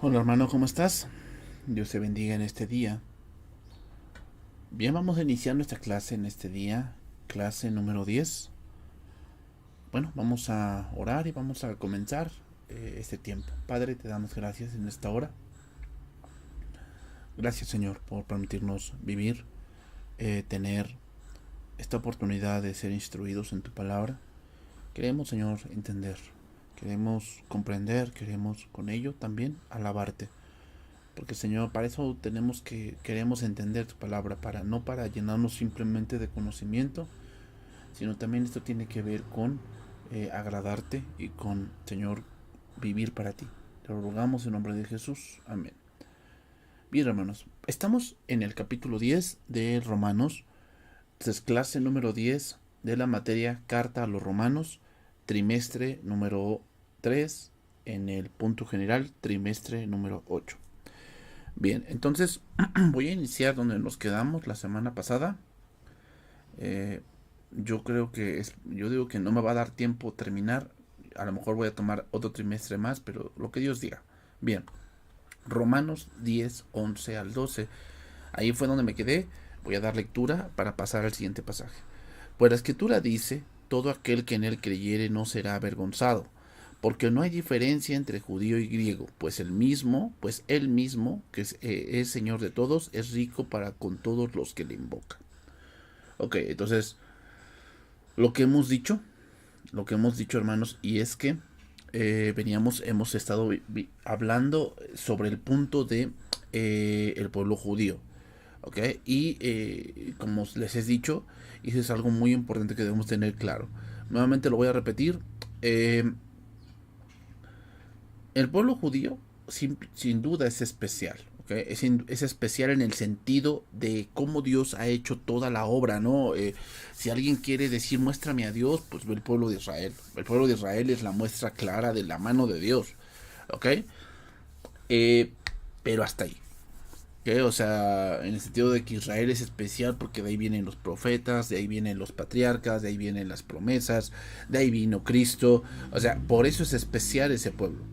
Hola hermano, ¿cómo estás? Dios te bendiga en este día. Bien, vamos a iniciar nuestra clase en este día, clase número 10. Bueno, vamos a orar y vamos a comenzar este tiempo. Padre, te damos gracias en esta hora. Gracias Señor por permitirnos vivir, tener esta oportunidad de ser instruidos en tu palabra. Queremos Señor entender, queremos comprender, queremos con ello también alabarte. Porque Señor, para eso queremos entender tu palabra, no para llenarnos simplemente de conocimiento, sino también esto tiene que ver con agradarte y con, Señor, vivir para ti. Te lo rogamos en nombre de Jesús. Amén. Bien, hermanos, estamos en el capítulo 10 de Romanos. Es clase número 10 de la materia Carta a los Romanos, trimestre número 3, en el punto general, trimestre número 8. Bien, entonces voy a iniciar donde nos quedamos la semana pasada. Eh, yo digo que no me va a dar tiempo terminar. A lo mejor voy a tomar otro trimestre más, pero lo que Dios diga. Bien, Romanos 10, 11 al 12. Ahí fue donde me quedé. Voy a dar lectura para pasar al siguiente pasaje. Pues la escritura dice, todo aquel que en él creyere no será avergonzado, porque no hay diferencia entre judío y griego, pues él mismo, que es Señor de todos, es rico para con todos los que le invocan. Ok, entonces, lo que hemos dicho, lo que hemos dicho, hermanos, y es que hemos estado hablando sobre el punto de el pueblo judío. ¿Ok? Y como les he dicho, y eso es algo muy importante que debemos tener claro. Nuevamente lo voy a repetir. eh, el pueblo judío sin duda es especial. ¿Okay? Es especial en el sentido de cómo Dios ha hecho toda la obra, ¿no? Si alguien quiere decir muéstrame a Dios, pues ve el pueblo de Israel. El pueblo de Israel es la muestra clara de la mano de Dios. ¿Ok? Eh, pero hasta ahí. ¿Okay? O sea, en el sentido de que Israel es especial porque de ahí vienen los profetas, de ahí vienen los patriarcas, de ahí vienen las promesas, de ahí vino Cristo. O sea, por eso es especial ese pueblo.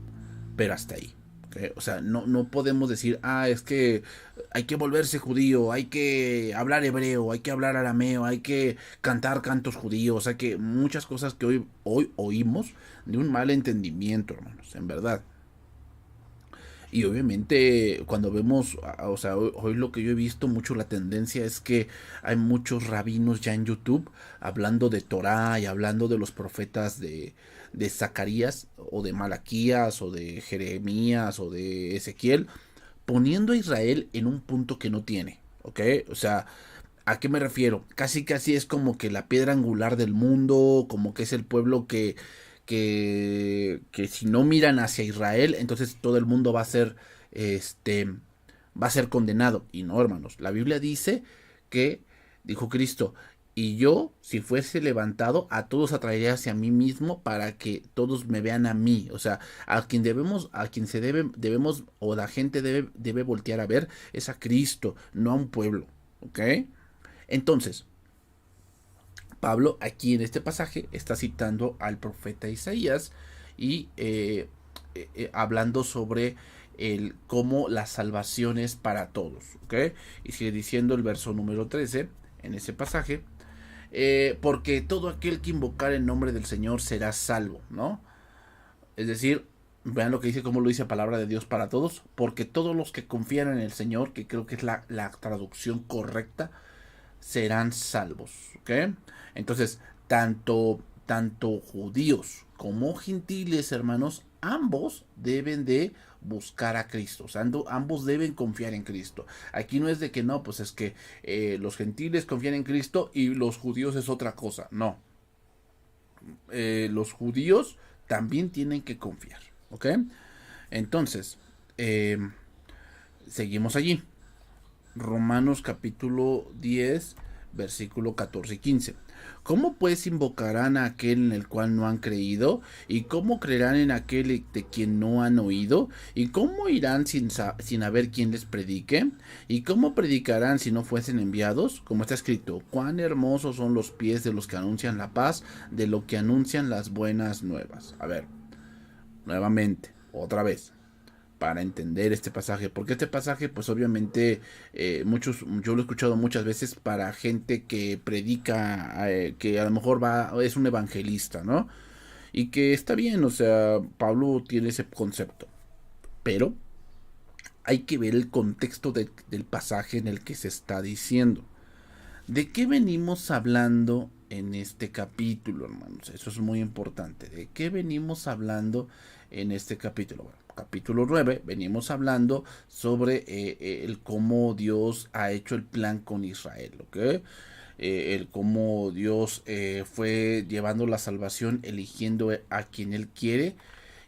Pero hasta ahí. ¿Okay? O sea, no podemos decir, es que hay que volverse judío, hay que hablar hebreo, hay que hablar arameo, hay que cantar cantos judíos, hay que muchas cosas que hoy oímos de un mal entendimiento, hermanos, en verdad. Y obviamente cuando vemos, o sea, hoy lo que yo he visto mucho la tendencia es que hay muchos rabinos ya en YouTube hablando de Torah y hablando de los profetas de Zacarías o de Malaquías o de Jeremías o de Ezequiel, poniendo a Israel en un punto que no tiene, ¿ok? O sea, ¿a qué me refiero? Casi casi es como que la piedra angular del mundo, como que es el pueblo que si no miran hacia Israel, entonces todo el mundo va a ser condenado. Y no, hermanos, la Biblia dice que, dijo Cristo, y yo, si fuese levantado, a todos atraería hacia mí mismo para que todos me vean a mí. O sea, a quien debemos, o la gente debe voltear a ver, es a Cristo, no a un pueblo. ¿Ok? Entonces, Pablo aquí en este pasaje está citando al profeta Isaías y hablando sobre cómo la salvación es para todos. ¿Okay? Y sigue diciendo el verso número 13 en ese pasaje, porque todo aquel que invocar el nombre del Señor será salvo, ¿no? Es decir, vean lo que dice, cómo lo dice la palabra de Dios para todos, porque todos los que confían en el Señor, que creo que es la traducción correcta, serán salvos. ¿Ok? Entonces, tanto judíos como gentiles, hermanos, ambos deben de buscar a Cristo. O sea, ambos deben confiar en Cristo. Aquí no es de que no, pues es que los gentiles confían en Cristo y los judíos es otra cosa. No. Los judíos también tienen que confiar. ¿Ok? Entonces, eh, seguimos allí. Romanos capítulo 10, versículo 14 y 15. ¿Cómo pues invocarán a aquel en el cual no han creído? ¿Y cómo creerán en aquel de quien no han oído? ¿Y cómo irán sin haber quien les predique? ¿Y cómo predicarán si no fuesen enviados? Como está escrito, cuán hermosos son los pies de los que anuncian la paz, de lo que anuncian las buenas nuevas. A ver, nuevamente, otra vez. para entender este pasaje. Porque este pasaje, pues obviamente, yo lo he escuchado muchas veces para gente que predica, que a lo mejor es un evangelista, ¿no? Y que está bien, o sea, Pablo tiene ese concepto. Pero hay que ver el contexto del pasaje en el que se está diciendo. ¿De qué venimos hablando en este capítulo, hermanos? Eso es muy importante. ¿De qué venimos hablando en este capítulo? Bueno, capítulo 9, venimos hablando sobre el cómo Dios ha hecho el plan con Israel, ¿ok? El cómo Dios fue llevando la salvación, eligiendo a quien Él quiere.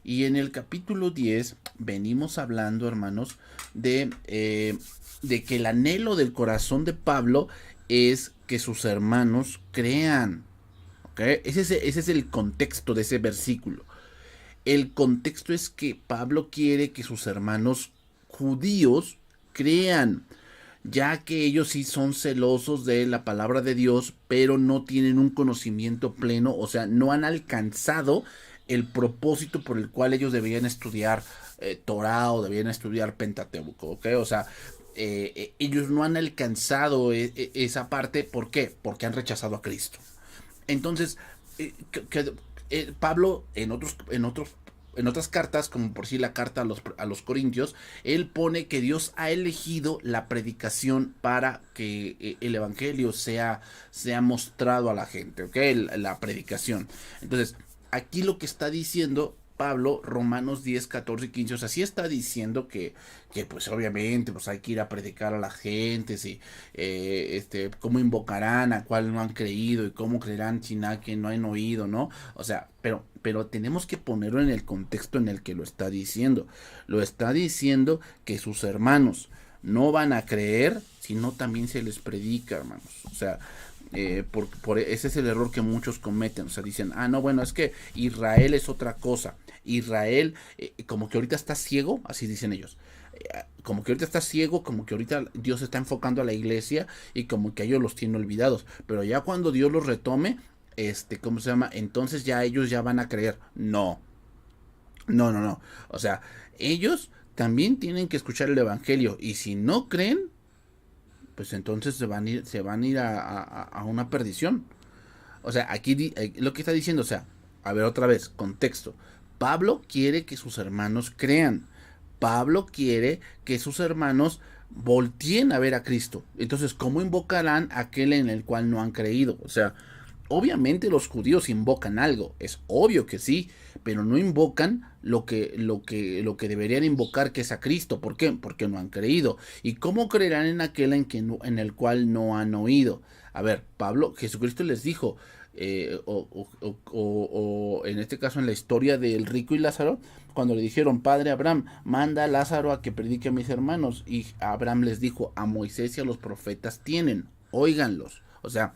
Y en el capítulo 10 venimos hablando, hermanos, de que el anhelo del corazón de Pablo es que sus hermanos crean. ¿Okay? Ese es el contexto de ese versículo. El contexto es que Pablo quiere que sus hermanos judíos crean, ya que ellos sí son celosos de la palabra de Dios, pero no tienen un conocimiento pleno, o sea, no han alcanzado el propósito por el cual ellos deberían estudiar Torah o deberían estudiar Pentateuco, ¿ok? O sea, ellos no han alcanzado esa parte, ¿por qué? Porque han rechazado a Cristo. Entonces, Pablo en otras cartas, como por sí la carta a los Corintios, él pone que Dios ha elegido la predicación para que el evangelio sea mostrado a la gente, ¿ok? La predicación. Entonces, aquí lo que está diciendo Pablo, Romanos 10, 14 y 15, o sea, sí está diciendo que pues obviamente pues hay que ir a predicar a la gente, y cómo invocarán a cuál no han creído y cómo creerán sin a que no han oído, ¿no? O sea, pero tenemos que ponerlo en el contexto en el que lo está diciendo. Lo está diciendo que sus hermanos no van a creer, sino también se les predica, hermanos. O sea, ese es el error que muchos cometen. O sea, dicen, no, bueno, es que Israel es otra cosa. Israel, como que ahorita está ciego, así dicen ellos. Como que ahorita está ciego, como que ahorita Dios está enfocando a la iglesia y como que ellos los tiene olvidados. Pero ya cuando Dios los retome, ¿cómo se llama? Entonces ya ellos ya van a creer. No, no, no, no. O sea, ellos también tienen que escuchar el evangelio y si no creen, pues entonces se van a ir a una perdición. O sea, aquí lo que está diciendo, o sea, a ver otra vez, contexto. Pablo quiere que sus hermanos crean. Pablo quiere que sus hermanos volteen a ver a Cristo. Entonces, ¿cómo invocarán a aquel en el cual no han creído? O sea, obviamente los judíos invocan algo, es obvio que sí, pero no invocan lo que deberían invocar, que es a Cristo. ¿Por qué? Porque no han creído. ¿Y cómo creerán en aquel en el cual no han oído? A ver, Jesucristo les dijo, o en este caso en la historia del rico y Lázaro, cuando le dijeron, Padre Abraham, manda a Lázaro a que predique a mis hermanos. Y Abraham les dijo, a Moisés y a los profetas tienen, óiganlos. O sea,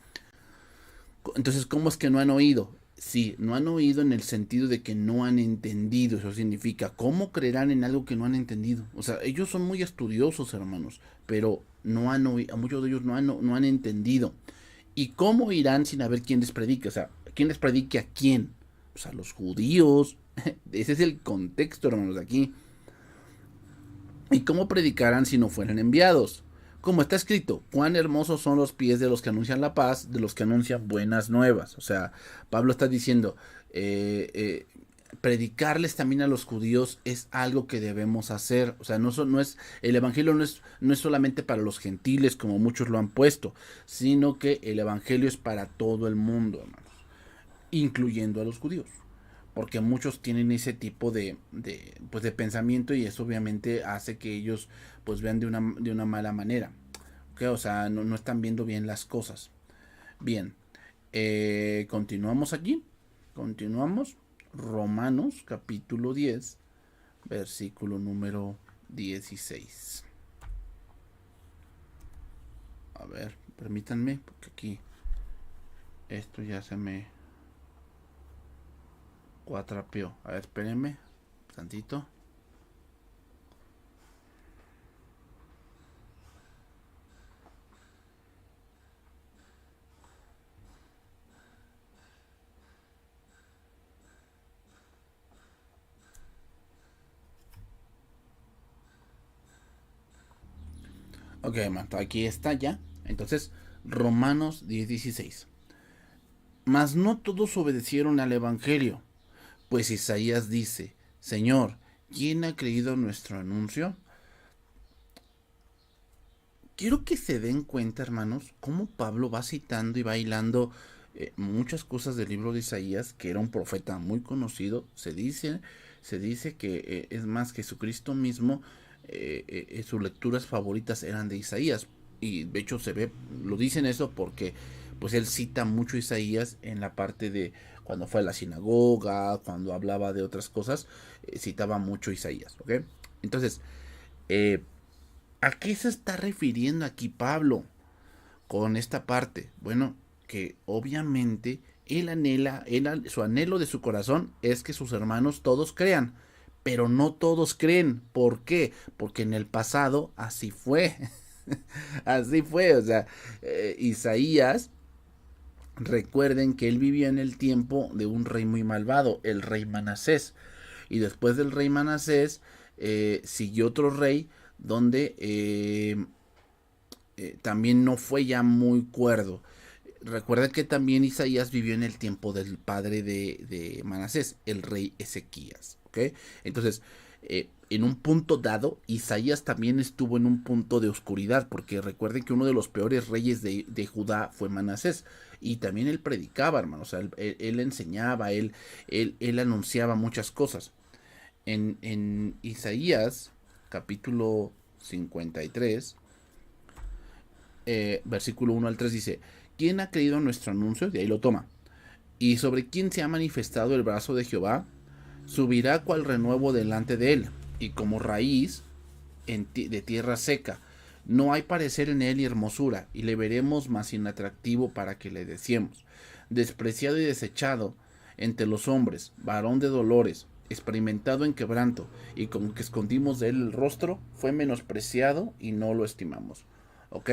entonces, ¿cómo es que no han oído? Sí, no han oído en el sentido de que no han entendido. Eso significa, ¿cómo creerán en algo que no han entendido? O sea, ellos son muy estudiosos, hermanos, pero no han oído, a muchos de ellos no han entendido. ¿Y cómo irán sin haber quién les predique? O sea, ¿quién les predique a quién? Pues a los judíos. Ese es el contexto, hermanos, de aquí. ¿Y cómo predicarán si no fueran enviados? Como está escrito, cuán hermosos son los pies de los que anuncian la paz, de los que anuncian buenas nuevas. O sea, Pablo está diciendo, predicarles también a los judíos es algo que debemos hacer. O sea, no es, el evangelio no es solamente para los gentiles, como muchos lo han puesto, sino que el evangelio es para todo el mundo, hermanos, incluyendo a los judíos, porque muchos tienen ese tipo pues de pensamiento y eso obviamente hace que ellos pues vean de una mala manera, ¿okay? O sea, no están viendo bien las cosas. Bien, continuamos aquí, continuamos. Romanos capítulo 10, versículo número 16. A ver, permítanme, porque aquí esto ya se me cuatrapeó. A ver, espérenme tantito. Ok, hermano, aquí está ya. Entonces, Romanos 10:16. Mas no todos obedecieron al Evangelio, pues Isaías dice, Señor, ¿quién ha creído nuestro anuncio? Quiero que se den cuenta, hermanos, cómo Pablo va citando y va hilando muchas cosas del libro de Isaías, que era un profeta muy conocido. Se dice que es más, Jesucristo mismo, sus lecturas favoritas eran de Isaías. Y de hecho lo dicen eso porque pues él cita mucho Isaías en la parte de cuando fue a la sinagoga, cuando hablaba de otras cosas, citaba mucho Isaías, ¿ok? Entonces, eh, ¿a qué se está refiriendo aquí Pablo con esta parte? Bueno, que obviamente su anhelo de su corazón es que sus hermanos todos crean, pero no todos creen. ¿Por qué? Porque en el pasado así fue. Así fue, o sea, Isaías, recuerden que él vivía en el tiempo de un rey muy malvado, el rey Manasés. Y después del rey Manasés siguió otro rey donde también no fue ya muy cuerdo. Recuerda que también Isaías vivió en el tiempo del padre de Manasés, el rey Ezequías. ¿Ok? Entonces, en un punto dado, Isaías también estuvo en un punto de oscuridad, porque recuerden que uno de los peores reyes de Judá fue Manasés. Y también él predicaba, hermano. O sea, él enseñaba, él anunciaba muchas cosas. En Isaías, capítulo 53, versículo 1 al 3 dice, ¿quién ha creído nuestro anuncio? De ahí lo toma. ¿Y sobre quién se ha manifestado el brazo de Jehová? Subirá cual renuevo delante de él, y como raíz de tierra seca. No hay parecer en él ni hermosura, y le veremos más inatractivo para que le deseemos. Despreciado y desechado entre los hombres, varón de dolores, experimentado en quebranto, y como que escondimos de él el rostro, fue menospreciado y no lo estimamos. ¿Ok?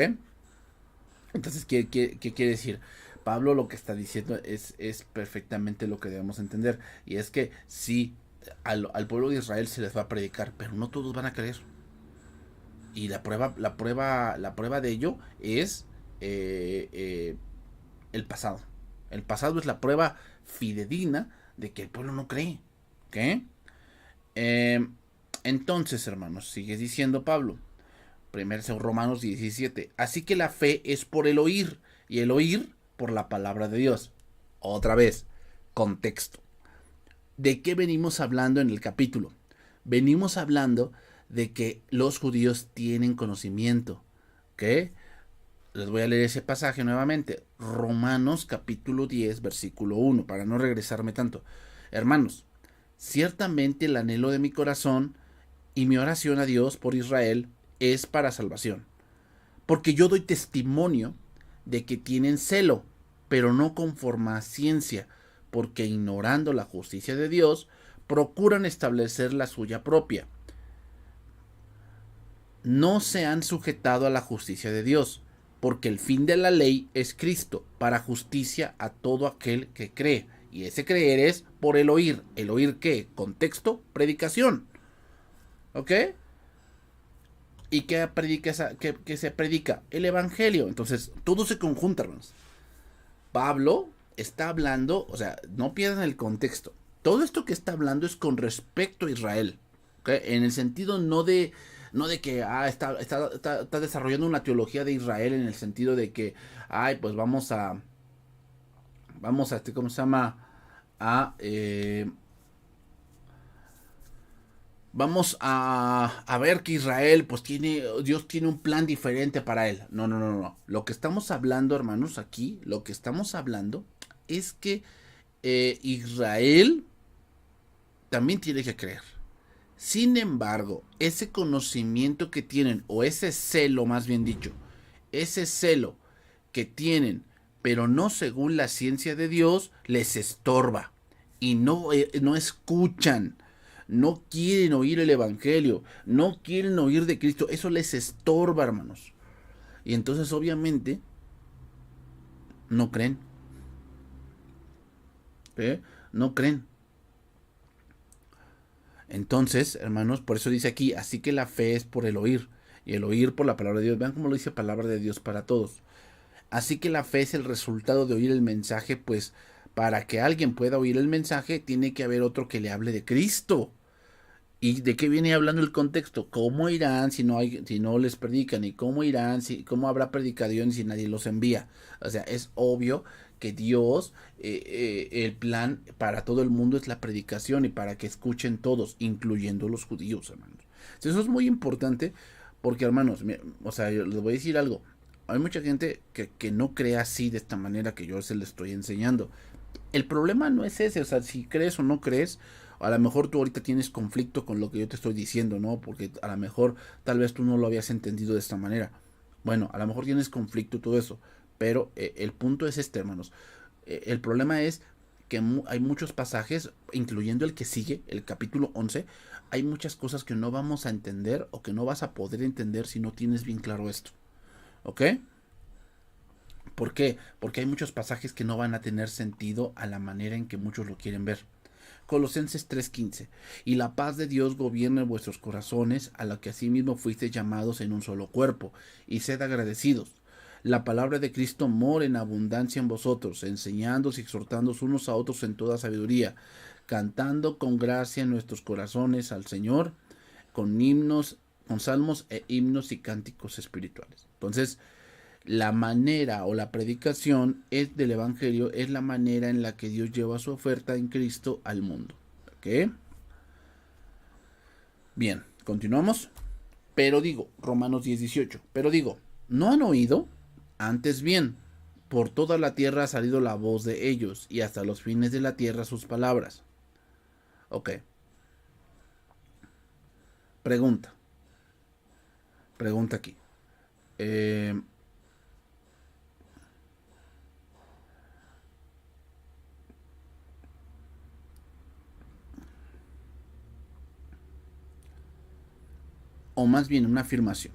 Entonces, ¿qué quiere decir? Pablo lo que está diciendo es perfectamente lo que debemos entender. Y es que sí, al pueblo de Israel se les va a predicar, pero no todos van a creer. Y la prueba de ello es el pasado. El pasado es la prueba fidedigna de que el pueblo no cree. ¿Ok? Eh, entonces, hermanos, sigue diciendo Pablo. Primero Romanos 17. Así que la fe es por el oír, y el oír por la palabra de Dios. Otra vez, contexto. ¿De qué venimos hablando en el capítulo? Venimos hablando de que los judíos tienen conocimiento. ¿Ok? Les voy a leer ese pasaje nuevamente. Romanos capítulo 10, versículo 1, para no regresarme tanto. Hermanos, ciertamente el anhelo de mi corazón y mi oración a Dios por Israel es para salvación. Porque yo doy testimonio de que tienen celo, pero no conforme a ciencia, porque ignorando la justicia de Dios, procuran establecer la suya propia. No se han sujetado a la justicia de Dios, porque el fin de la ley es Cristo, para justicia a todo aquel que cree. Y ese creer es por el oír. ¿El oír qué? Contexto, predicación. ¿Ok? ¿Y qué se predica? El Evangelio. Entonces, todo se conjunta, hermanos. Pablo está hablando, o sea, no pierdan el contexto. Todo esto que está hablando es con respecto a Israel. ¿Okay? En el sentido no de que está desarrollando una teología de Israel en el sentido de que, pues vamos a ¿cómo se llama? A vamos a ver que Israel, pues Dios tiene un plan diferente para él. No, no, no, no. Lo que estamos hablando, hermanos, aquí, lo que estamos hablando es que Israel también tiene que creer. Sin embargo, ese conocimiento que tienen, o ese celo, más bien dicho, ese celo que tienen, pero no según la ciencia de Dios, les estorba. Y no escuchan, no quieren oír el Evangelio, no quieren oír de Cristo. Eso les estorba, hermanos. Y entonces, obviamente, no creen. ¿Eh? No creen. Entonces, hermanos, por eso dice aquí, así que la fe es por el oír. y el oír por la palabra de Dios. Vean cómo lo dice palabra de Dios para todos. Así que la fe es el resultado de oír el mensaje, pues para que alguien pueda oír el mensaje, tiene que haber otro que le hable de Cristo. ¿Y de qué viene hablando el contexto? ¿Cómo irán si no les predican? ¿Y cómo irán cómo habrá predicación si nadie los envía? O sea, es obvio que Dios, el plan para todo el mundo es la predicación y para que escuchen todos, incluyendo los judíos, hermanos. Entonces, eso es muy importante porque, hermanos, o sea, yo les voy a decir algo. Hay mucha gente que no cree así de esta manera que yo se les estoy enseñando. El problema no es ese, o sea, si crees o no crees, a lo mejor tú ahorita tienes conflicto con lo que yo te estoy diciendo, ¿no? Porque a lo mejor tal vez tú no lo habías entendido de esta manera. Bueno, a lo mejor tienes conflicto y todo eso, pero el punto es este, hermanos. El problema es que hay muchos pasajes, incluyendo el que sigue, el capítulo 11, hay muchas cosas que no vamos a entender o que no vas a poder entender si no tienes bien claro esto. ¿Ok? ¿Por qué? Porque hay muchos pasajes que no van a tener sentido a la manera en que muchos lo quieren ver. Colosenses 3:15. Y la paz de Dios gobierne vuestros corazones, a la que asimismo fuisteis llamados en un solo cuerpo, y sed agradecidos. La palabra de Cristo mora en abundancia en vosotros, enseñándoos y exhortándoos unos a otros en toda sabiduría, cantando con gracia en nuestros corazones al Señor, con himnos, con salmos e himnos y cánticos espirituales. Entonces, la manera o la predicación es del evangelio es la manera en la que Dios lleva su oferta en Cristo al mundo. ¿Ok? Bien, continuamos. Pero digo, Romanos 10:18. Pero digo, ¿no han oído? Antes bien, por toda la tierra ha salido la voz de ellos, y hasta los fines de la tierra sus palabras. Ok. Pregunta. Pregunta aquí. Eh, o más bien una afirmación.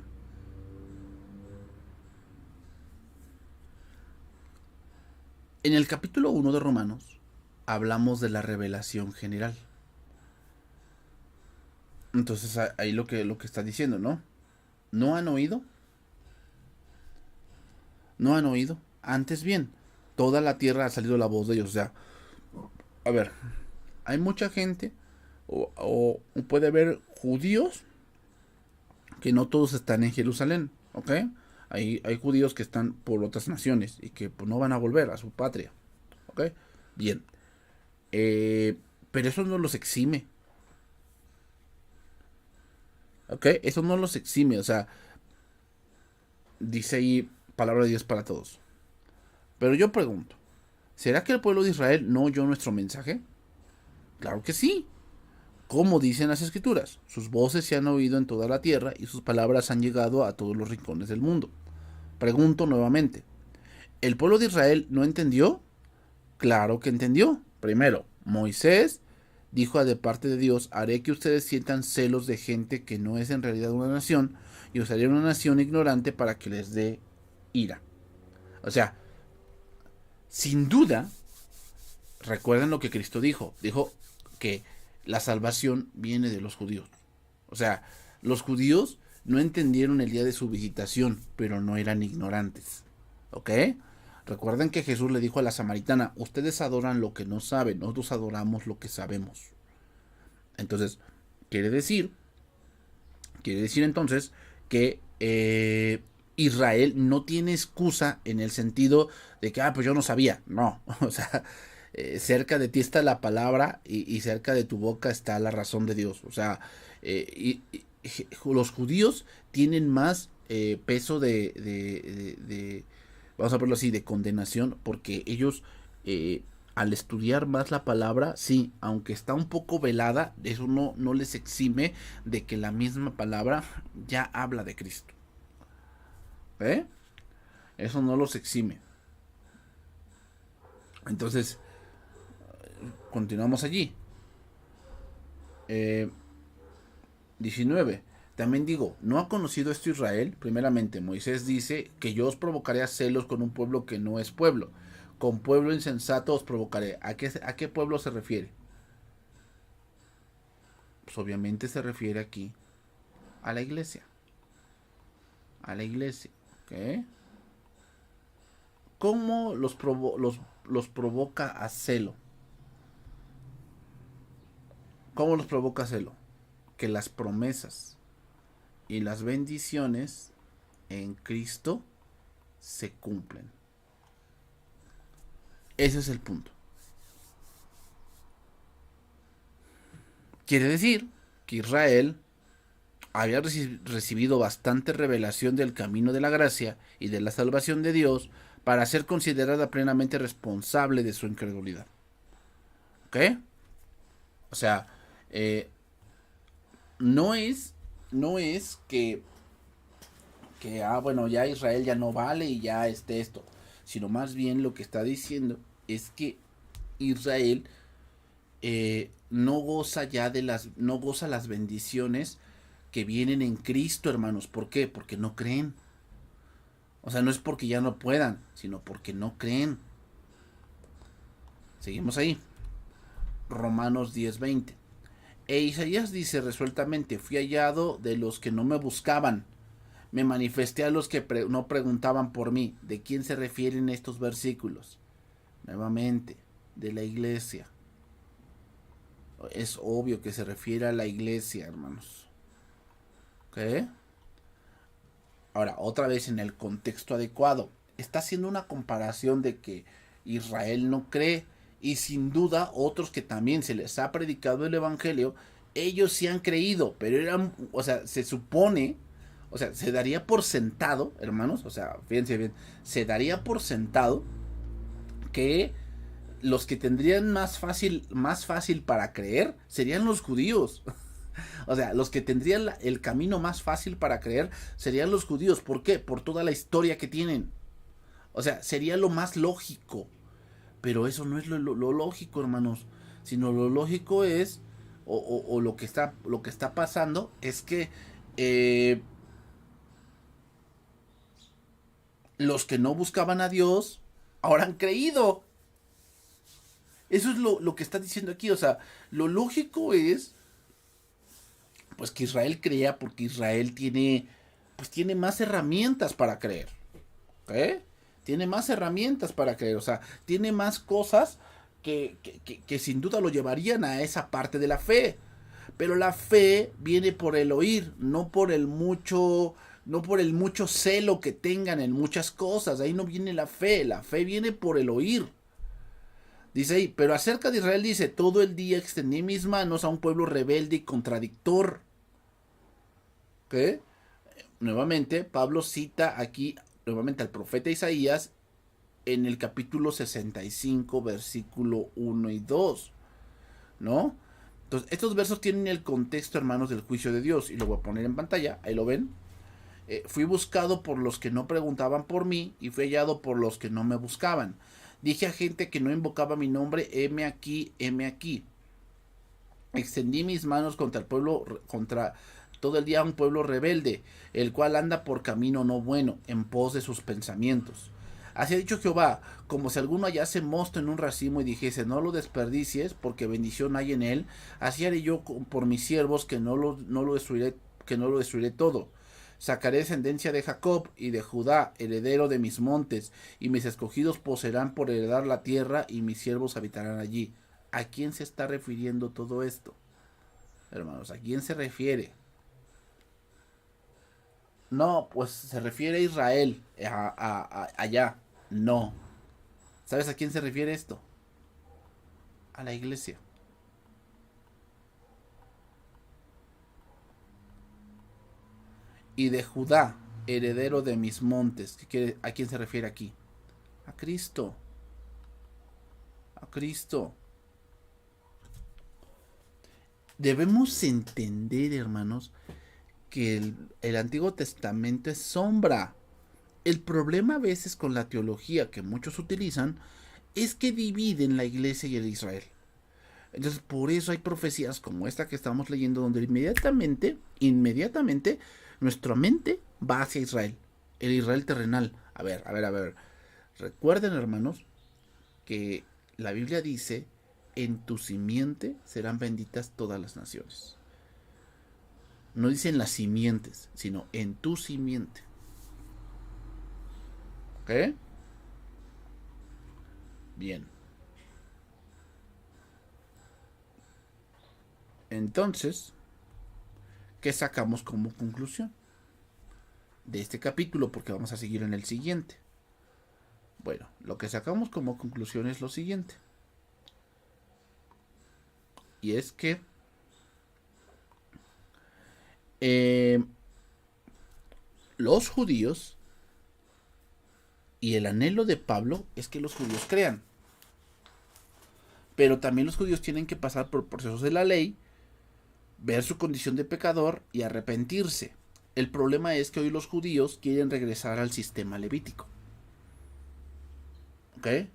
En el capítulo 1 de Romanos hablamos de la revelación general. Entonces ahí lo que está diciendo, ¿no? ¿No han oído? ¿No han oído? Antes bien, toda la tierra ha salido la voz de ellos. O sea, a ver, hay mucha gente, o puede haber judíos, que no todos están en Jerusalén, ¿ok? Hay judíos que están por otras naciones y que pues, no van a volver a su patria, ¿ok? Bien. Pero eso no los exime, ¿ok? Eso no los exime, o sea, dice ahí palabra de Dios para todos. Pero yo pregunto, ¿será que el pueblo de Israel no oyó nuestro mensaje? Claro que sí. Como dicen las escrituras, sus voces se han oído en toda la tierra y sus palabras han llegado a todos los rincones del mundo. Pregunto nuevamente, ¿el pueblo de Israel no entendió? Claro que entendió. Primero, Moisés dijo de parte de Dios, haré que ustedes sientan celos de gente que no es en realidad una nación, y usaré una nación ignorante para que les dé ira. O sea, sin duda, recuerden lo que Cristo dijo. Dijo que la salvación viene de los judíos. O sea, los judíos no entendieron el día de su visitación, pero no eran ignorantes. ¿Ok? Recuerden que Jesús le dijo a la samaritana, ustedes adoran lo que no saben, nosotros adoramos lo que sabemos. Entonces, quiere decir entonces que Israel no tiene excusa en el sentido de que, pues yo no sabía. No, o sea, cerca de ti está la palabra y cerca de tu boca está la razón de Dios. O sea, los judíos tienen más peso vamos a verlo así, de condenación, porque ellos al estudiar más la palabra, sí, aunque está un poco velada, eso no les exime de que la misma palabra ya habla de Cristo. ¿Eh? Eso no los exime. Entonces, continuamos allí. 19. También digo, ¿no ha conocido esto Israel? Primeramente, Moisés dice que yo os provocaré a celos con un pueblo que no es pueblo. Con pueblo insensato os provocaré. ¿A qué pueblo se refiere? Pues obviamente se refiere aquí a la iglesia. a la iglesia. ¿Ok? ¿Cómo los provoca a celo? ¿Cómo los provoca a celo? Que las promesas y las bendiciones en Cristo se cumplen. Ese es el punto. Quiere decir que Israel había recibido bastante revelación del camino de la gracia y de la salvación de Dios para ser considerada plenamente responsable de su incredulidad. ¿Ok? O sea, eh, no es, no es bueno, ya Israel ya no vale y ya esto, sino más bien lo que está diciendo es que Israel no goza ya no goza las bendiciones que vienen en Cristo, hermanos. ¿Por qué? Porque no creen. O sea, no es porque ya no puedan, sino porque no creen. Seguimos ahí. Romanos 10:20. E Isaías dice resueltamente, fui hallado de los que no me buscaban. Me manifesté a los que no preguntaban por mí. ¿De quién se refieren estos versículos? Nuevamente, de la iglesia. Es obvio que se refiere a la iglesia, hermanos. ¿Ok? Ahora, otra vez en el contexto adecuado. Está haciendo una comparación de que Israel no cree y sin duda otros que también se les ha predicado el evangelio, ellos sí han creído, pero eran, o sea, se supone, o sea, se daría por sentado, hermanos, o sea, fíjense bien, se daría por sentado que los que tendrían más fácil para creer serían los judíos. O sea, los que tendrían el camino más fácil para creer serían los judíos. ¿Por qué? Por toda la historia que tienen. O sea, sería lo más lógico. Pero eso no es lo lógico, hermanos. Sino lo lógico es, o lo que está pasando, es que los que no buscaban a Dios ahora han creído. Eso es lo que está diciendo aquí. O sea, lo lógico es pues que Israel crea porque Israel tiene más herramientas para creer. ¿Ok? Tiene más herramientas para creer, o sea, tiene más cosas que sin duda lo llevarían a esa parte de la fe. Pero la fe viene por el oír, no por el mucho celo que tengan en muchas cosas. Ahí no viene la fe viene por el oír. Dice ahí, pero acerca de Israel dice, todo el día extendí mis manos a un pueblo rebelde y contradictor. ¿Ok? Nuevamente, Pablo cita aquí nuevamente al profeta Isaías en el capítulo 65, versículo 1 y 2, ¿no? Entonces, estos versos tienen el contexto, hermanos, del juicio de Dios, y lo voy a poner en pantalla, ahí lo ven. Fui buscado por los que no preguntaban por mí, y fui hallado por los que no me buscaban. Dije a gente que no invocaba mi nombre, heme aquí, heme aquí. Extendí mis manos contra el pueblo, contra todo el día un pueblo rebelde, el cual anda por camino no bueno, en pos de sus pensamientos. Así ha dicho Jehová, como si alguno hallase mosto en un racimo y dijese, no lo desperdicies, porque bendición hay en él, así haré yo por mis siervos, que no lo destruiré todo. Sacaré descendencia de Jacob y de Judá, heredero de mis montes, y mis escogidos poseerán por heredar la tierra, y mis siervos habitarán allí. ¿A quién se está refiriendo todo esto? Hermanos, ¿a quién se refiere? No, pues se refiere a Israel, allá. No. ¿Sabes a quién se refiere esto? A la iglesia. Y de Judá, heredero de mis montes. ¿A quién se refiere aquí? A Cristo. A Cristo. Debemos entender, hermanos, que el Antiguo Testamento es sombra. El problema a veces con la teología que muchos utilizan es que dividen la iglesia y el Israel. Entonces, por eso hay profecías como esta que estamos leyendo, donde inmediatamente, nuestra mente va hacia Israel, el Israel terrenal. A ver. Recuerden, hermanos, que la Biblia dice, en tu simiente serán benditas todas las naciones. No dicen las simientes, sino en tu simiente. ¿Ok? Bien. Entonces, ¿qué sacamos como conclusión de este capítulo? Porque vamos a seguir en el siguiente. Bueno, lo que sacamos como conclusión es lo siguiente. Y es que eh, los judíos y el anhelo de Pablo es que los judíos crean. Pero también los judíos tienen que pasar por procesos de la ley, ver su condición de pecador y arrepentirse. El problema es que hoy los judíos quieren regresar al sistema levítico. ¿Ok?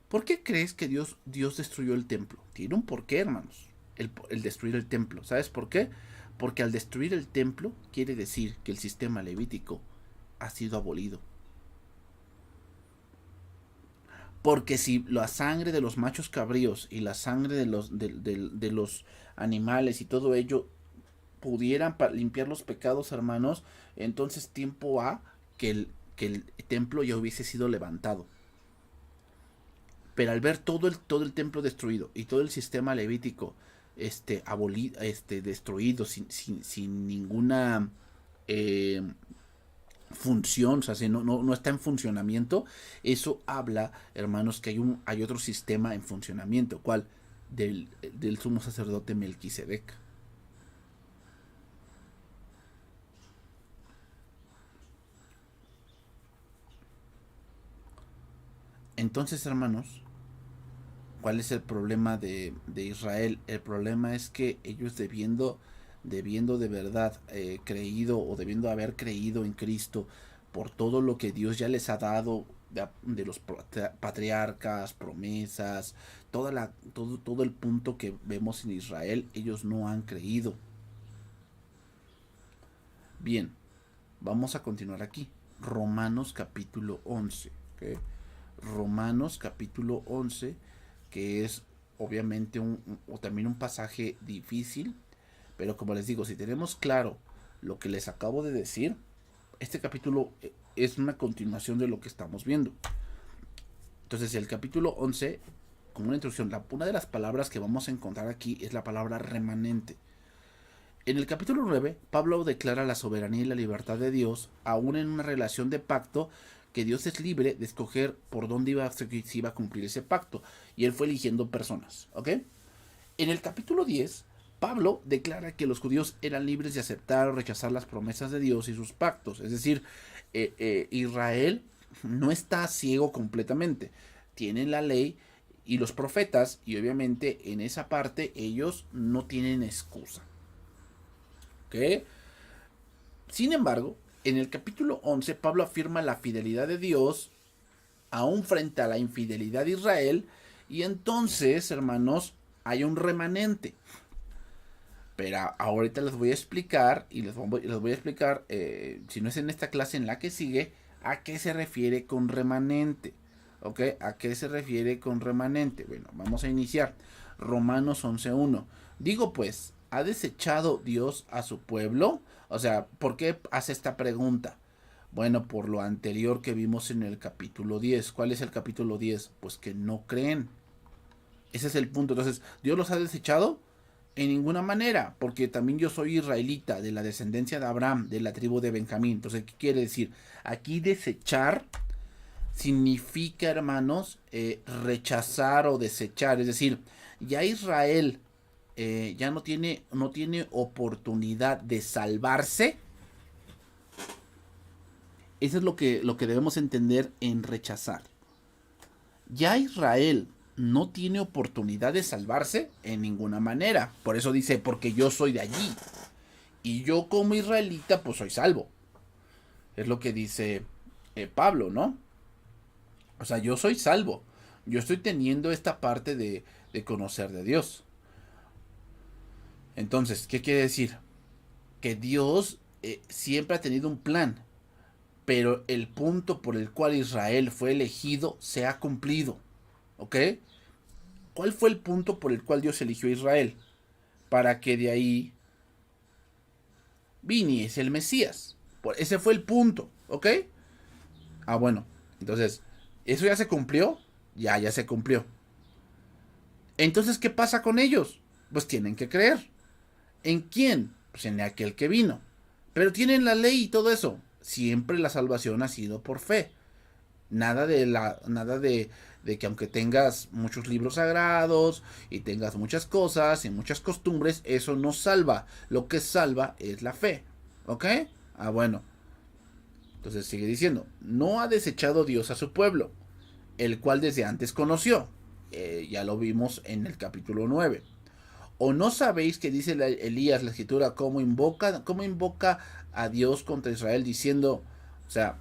¿Por qué crees que Dios destruyó el templo? Tiene un porqué, hermanos, el destruir el templo. ¿Sabes por qué? Porque al destruir el templo quiere decir que el sistema levítico ha sido abolido. Porque si la sangre de los machos cabríos y la sangre de los animales y todo ello pudieran limpiar los pecados, hermanos, entonces tiempo ha que el templo ya hubiese sido levantado. Pero al ver todo el templo destruido y todo el sistema levítico destruido sin ninguna eh, función, o sea, si no está en funcionamiento, eso habla, hermanos, que hay otro sistema en funcionamiento, ¿cuál? Del sumo sacerdote Melquisedec. Entonces, hermanos, ¿cuál es el problema de Israel? El problema es que ellos debiendo de verdad creído o debiendo haber creído en Cristo por todo lo que Dios ya les ha dado de los patriarcas, promesas, todo el punto que vemos en Israel, ellos no han creído. Bien, vamos a continuar aquí. Romanos capítulo 11. ¿Okay? Romanos capítulo 11, que es obviamente o también un pasaje difícil, pero como les digo, si tenemos claro lo que les acabo de decir, este capítulo es una continuación de lo que estamos viendo. Entonces, el capítulo 11, como una introducción, una de las palabras que vamos a encontrar aquí es la palabra remanente. En el capítulo 9, Pablo declara la soberanía y la libertad de Dios, aún en una relación de pacto, que Dios es libre de escoger por dónde se iba a cumplir ese pacto, y él fue eligiendo personas. ¿Ok? En el capítulo 10, Pablo declara que los judíos eran libres de aceptar o rechazar las promesas de Dios y sus pactos. Es decir, Israel no está ciego completamente. Tienen la ley y los profetas, y obviamente en esa parte ellos no tienen excusa. ¿Ok? Sin embargo, en el capítulo 11, Pablo afirma la fidelidad de Dios aún frente a la infidelidad de Israel, y entonces, hermanos, hay un remanente. Pero ahorita les voy a explicar, y les voy a explicar, si no es en esta clase, en la que sigue, a qué se refiere con remanente. ¿Ok? ¿A qué se refiere con remanente? Bueno, vamos a iniciar. Romanos 11.1. Digo pues, ¿ha desechado Dios a su pueblo? O sea, ¿por qué hace esta pregunta? Bueno, por lo anterior que vimos en el capítulo 10. ¿Cuál es el capítulo 10? Pues que no creen. Ese es el punto. Entonces, ¿Dios los ha desechado? En ninguna manera, porque también yo soy israelita, de la descendencia de Abraham, de la tribu de Benjamín. Entonces, ¿qué quiere decir? Aquí desechar significa, hermanos, rechazar o desechar. Es decir, ya Israel ya no tiene oportunidad de salvarse. Eso es lo que debemos entender en rechazar. Ya Israel no tiene oportunidad de salvarse en ninguna manera. Por eso dice, porque yo soy de allí. Y yo como israelita, pues soy salvo. Es lo que dice Pablo, ¿no? O sea, yo soy salvo. Yo estoy teniendo esta parte de conocer de Dios. Entonces, ¿qué quiere decir? Que Dios siempre ha tenido un plan. Pero el punto por el cual Israel fue elegido se ha cumplido. ¿Ok? ¿Cuál fue el punto por el cual Dios eligió a Israel? Para que de ahí viniese el Mesías. Ese fue el punto, ¿ok? Ah, bueno. Entonces, ¿eso ya se cumplió? Ya se cumplió. Entonces, ¿qué pasa con ellos? Pues tienen que creer. ¿En quién? Pues en aquel que vino. Pero tienen la ley y todo eso. Siempre la salvación ha sido por fe. Nada de que aunque tengas muchos libros sagrados y tengas muchas cosas y muchas costumbres, eso no salva. Lo que salva es la fe. ¿Ok? Ah, bueno. Entonces sigue diciendo, no ha desechado Dios a su pueblo, el cual desde antes conoció. Ya lo vimos en el capítulo 9. ¿O no sabéis que dice Elías la escritura cómo invoca a Dios contra Israel diciendo, o sea,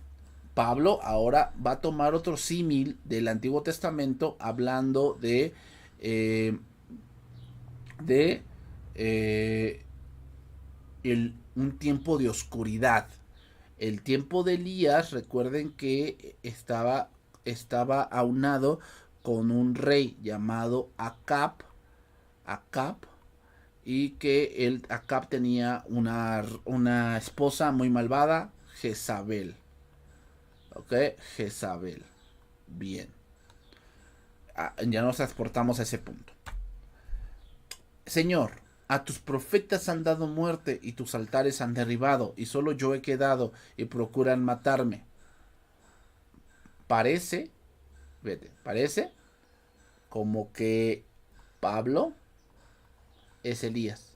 Pablo ahora va a tomar otro símil del Antiguo Testamento hablando eh, de eh, un tiempo de oscuridad. El tiempo de Elías, recuerden que estaba aunado con un rey llamado Acab, y que Acab tenía una esposa muy malvada, Jezabel. ¿Ok? Jezabel. Bien. Ya nos transportamos a ese punto. Señor, a tus profetas han dado muerte y tus altares han derribado, y solo yo he quedado y procuran matarme. Parece, parece como que Pablo es Elías.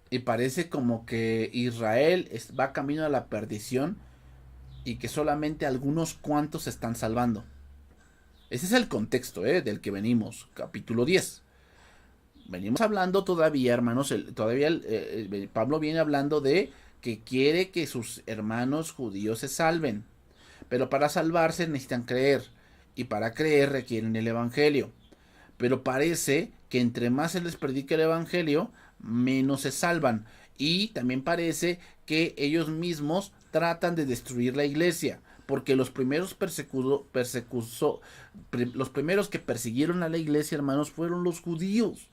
Y parece como que Israel va camino a la perdición y que solamente algunos cuantos se están salvando. Ese es el contexto del que venimos, capítulo 10. Venimos hablando todavía, hermanos, Pablo viene hablando de que quiere que sus hermanos judíos se salven. Pero para salvarse necesitan creer. Y para creer requieren el Evangelio. Pero parece que entre más se les predica el Evangelio, menos se salvan. Y también parece que ellos mismos tratan de destruir la iglesia. Porque los primeros los primeros que persiguieron a la iglesia, hermanos, fueron los judíos.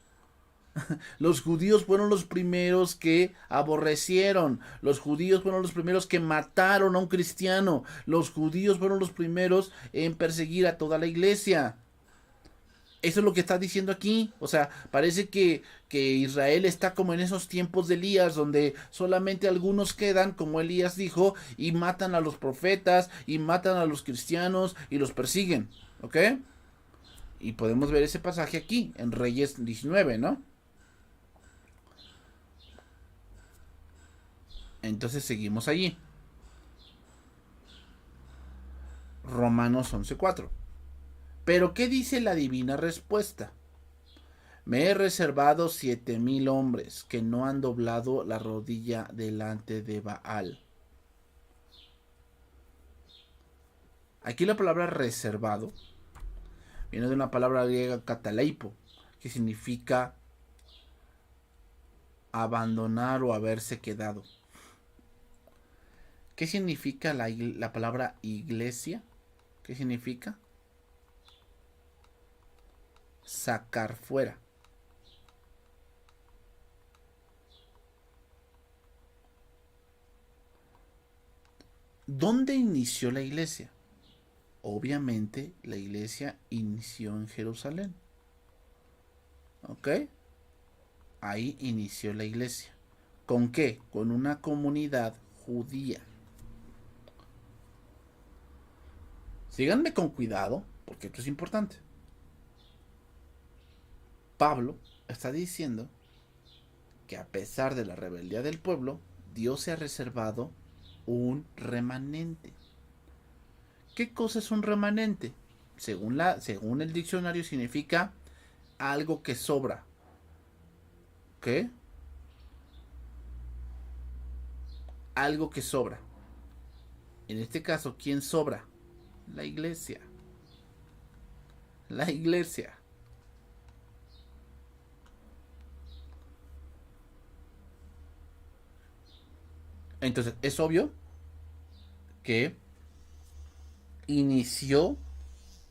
Los judíos fueron los primeros que aborrecieron. Los judíos fueron los primeros que mataron a un cristiano. Los judíos fueron los primeros en perseguir a toda la iglesia. Eso es lo que está diciendo aquí. O sea, parece que Israel está como en esos tiempos de Elías, donde solamente algunos quedan, como Elías dijo, y matan a los profetas, y matan a los cristianos, y los persiguen. ¿Ok? Y podemos ver ese pasaje aquí, en Reyes 19, ¿no? Entonces seguimos allí. Romanos 11:4. Pero ¿qué dice la divina respuesta? Me he reservado 7,000 hombres que no han doblado la rodilla delante de Baal. Aquí la palabra reservado viene de una palabra griega kataleipo, que significa abandonar o haberse quedado. ¿Qué significa la palabra iglesia? ¿Qué significa? Sacar fuera. ¿Dónde inició la iglesia? Obviamente la iglesia inició en Jerusalén. ¿Ok? Ahí inició la iglesia. ¿Con qué? Con una comunidad judía. Síganme con cuidado, porque esto es importante. Pablo está diciendo que a pesar de la rebeldía del pueblo, Dios se ha reservado un remanente. ¿Qué cosa es un remanente? Según el diccionario significa algo que sobra. ¿Qué? Algo que sobra. En este caso, ¿quién sobra? La iglesia. La iglesia. Entonces, es obvio que inició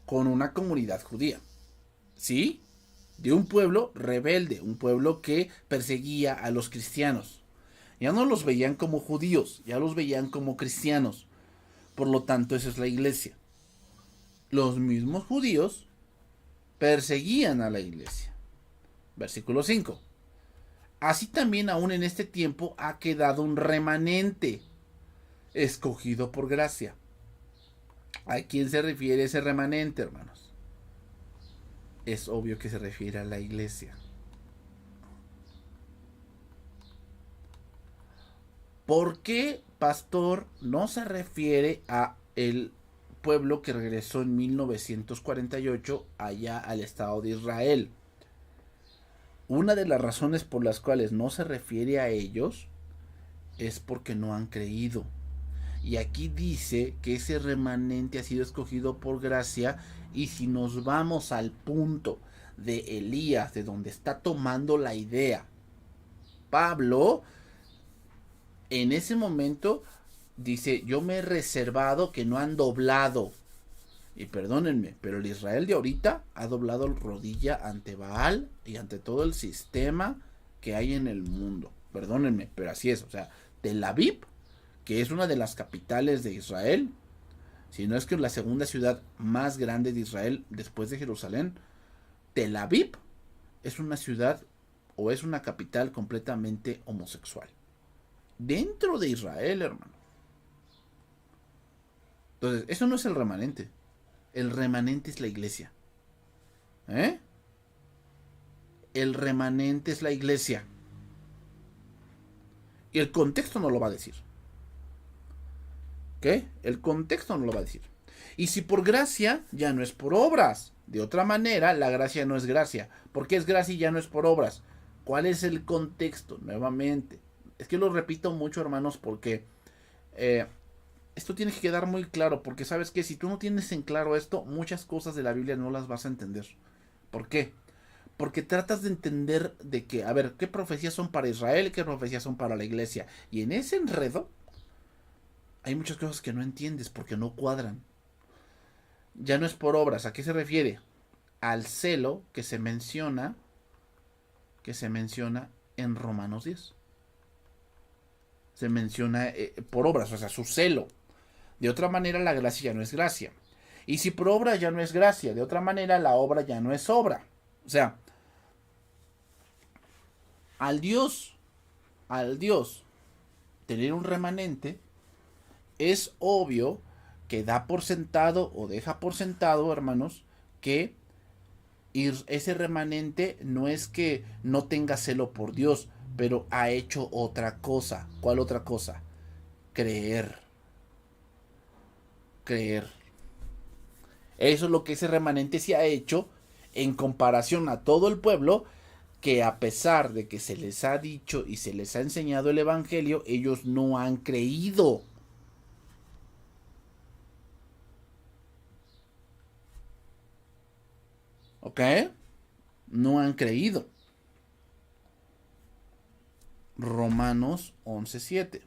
con una comunidad judía. ¿Sí? De un pueblo rebelde, un pueblo que perseguía a los cristianos. Ya no los veían como judíos, ya los veían como cristianos. Por lo tanto, esa es la iglesia. Los mismos judíos perseguían a la iglesia. Versículo 5. Así también aún en este tiempo ha quedado un remanente escogido por gracia. ¿A quién se refiere ese remanente, hermanos? Es obvio que se refiere a la iglesia. ¿Por qué, pastor, no se refiere a el pueblo que regresó en 1948 allá al Estado de Israel? Una de las razones por las cuales no se refiere a ellos es porque no han creído. Y aquí dice que ese remanente ha sido escogido por gracia. Y si nos vamos al punto de Elías, de donde está tomando la idea Pablo, en ese momento dice, yo me he reservado que no han doblado. Y perdónenme, pero el Israel de ahorita ha doblado rodilla ante Baal y ante todo el sistema que hay en el mundo. Perdónenme, pero así es. O sea, Tel Aviv, que es una de las capitales de Israel, si no es que la segunda ciudad más grande de Israel después de Jerusalén, Tel Aviv es una ciudad o es una capital completamente homosexual. Dentro de Israel, hermano. Entonces, eso no es el remanente. El remanente es la iglesia. El remanente es la iglesia. Y el contexto no lo va a decir. ¿Qué? El contexto no lo va a decir. Y si por gracia, ya no es por obras. De otra manera, la gracia no es gracia. ¿Por qué es gracia y ya no es por obras? ¿Cuál es el contexto? Nuevamente. Es que lo repito mucho, hermanos, porque esto tiene que quedar muy claro. Porque sabes que si tú no tienes en claro esto, muchas cosas de la Biblia no las vas a entender. ¿Por qué? Porque tratas de entender de que, a ver, qué profecías son para Israel, qué profecías son para la iglesia. Y en ese enredo hay muchas cosas que no entiendes porque no cuadran. Ya no es por obras. ¿A qué se refiere? Al celo que se menciona en Romanos 10. Se menciona por obras, o sea, su celo. De otra manera, la gracia ya no es gracia. Y si por obra ya no es gracia, de otra manera, la obra ya no es obra. O sea, al Dios tener un remanente, es obvio que da por sentado o deja por sentado, hermanos, que ese remanente no es que no tenga celo por Dios, pero ha hecho otra cosa. ¿Cuál otra cosa? Creer. Eso es lo que ese remanente se ha hecho en comparación a todo el pueblo, que a pesar de que se les ha dicho y se les ha enseñado el evangelio, ellos no han creído. ¿Ok? No han creído. Romanos 11:7.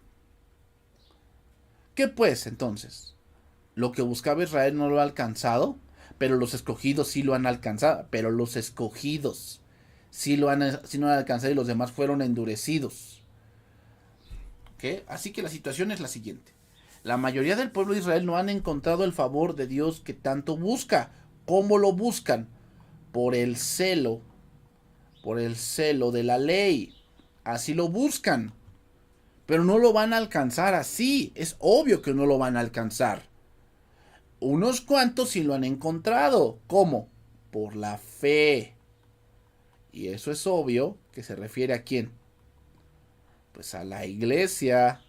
¿Qué pues entonces? Lo que buscaba Israel no lo ha alcanzado, pero los escogidos sí lo han alcanzado. Pero los escogidos sí lo han alcanzado y los demás fueron endurecidos. ¿Ok? Así que la situación es la siguiente. La mayoría del pueblo de Israel no han encontrado el favor de Dios que tanto busca. ¿Cómo lo buscan? Por el celo de la ley. Así lo buscan. Pero no lo van a alcanzar así. Es obvio que no lo van a alcanzar. Unos cuantos sí lo han encontrado. ¿Cómo? Por la fe. Y eso es obvio que se refiere a quién. Pues a la iglesia.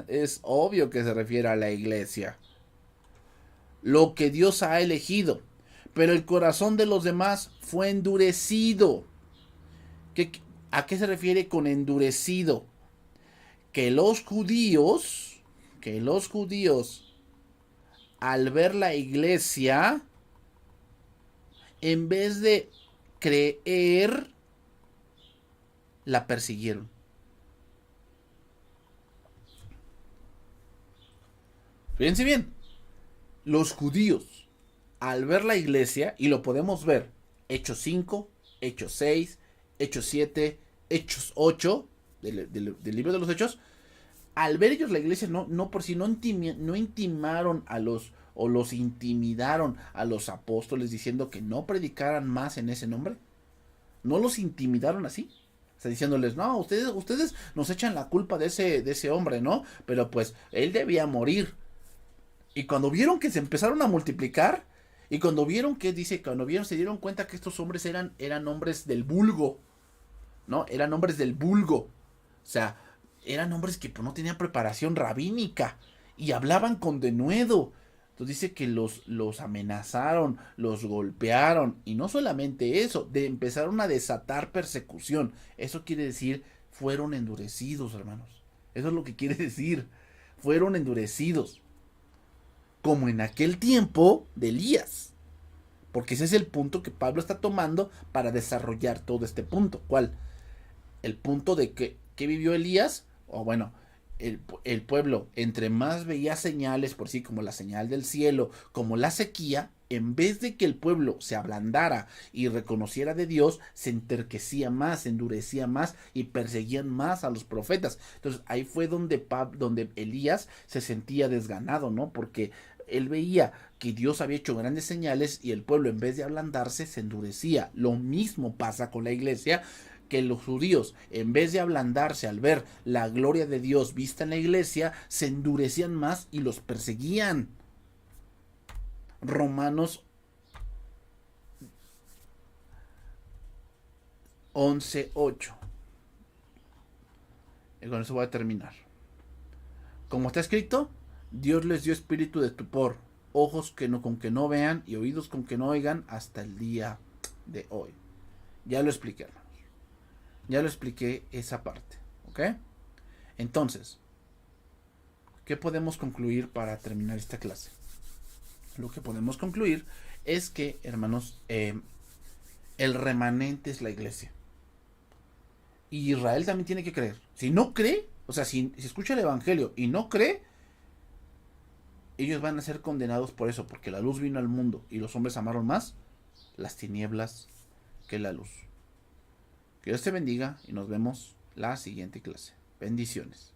Es obvio que se refiere a la iglesia. Lo que Dios ha elegido. Pero el corazón de los demás fue endurecido. ¿A qué se refiere con endurecido? Que los judíos, al ver la iglesia, en vez de creer, la persiguieron. Fíjense bien, los judíos, al ver la iglesia, y lo podemos ver, Hechos 5, Hechos 6, Hechos 7, Hechos 8, del libro de los Hechos, al ver ellos la iglesia, no por si no, no intimaron a los, o los intimidaron a los apóstoles diciendo que no predicaran más en ese nombre. No los intimidaron así. O sea, diciéndoles, no, ustedes nos echan la culpa de ese hombre, ¿no? Pero pues él debía morir. Y cuando vieron que se empezaron a multiplicar, y cuando vieron que, dice, cuando vieron, se dieron cuenta que estos hombres eran hombres del vulgo, ¿no? Eran hombres del vulgo. O sea, eran hombres que pues, no tenían preparación rabínica y hablaban con denuedo. Entonces dice que los amenazaron, los golpearon, y no solamente eso, empezaron a desatar persecución. Eso quiere decir, fueron endurecidos, hermanos. Eso es lo que quiere decir, fueron endurecidos. Como en aquel tiempo de Elías. Porque ese es el punto que Pablo está tomando para desarrollar todo este punto. ¿Cuál? El punto de que vivió Elías, o bueno, el pueblo, entre más veía señales por sí, como la señal del cielo, como la sequía, en vez de que el pueblo se ablandara y reconociera de Dios, se enterquecía más, se endurecía más y perseguían más a los profetas. Entonces ahí fue donde Elías se sentía desganado, ¿no? Porque él veía que Dios había hecho grandes señales y el pueblo, en vez de ablandarse, se endurecía. Lo mismo pasa con la iglesia, que los judíos, en vez de ablandarse al ver la gloria de Dios vista en la iglesia, se endurecían más y los perseguían. Romanos 11:8. Y con eso voy a terminar. Como está escrito, Dios les dio espíritu de estupor, ojos con que no vean y oídos con que no oigan hasta el día de hoy. Ya lo expliqué, hermanos. Ya lo expliqué esa parte. ¿Ok? Entonces, ¿qué podemos concluir para terminar esta clase? Lo que podemos concluir es que, hermanos, el remanente es la iglesia. Y Israel también tiene que creer. Si no cree, o sea, si escucha el evangelio y no cree, ellos van a ser condenados por eso, porque la luz vino al mundo y los hombres amaron más las tinieblas que la luz. Que Dios te bendiga y nos vemos la siguiente clase. Bendiciones.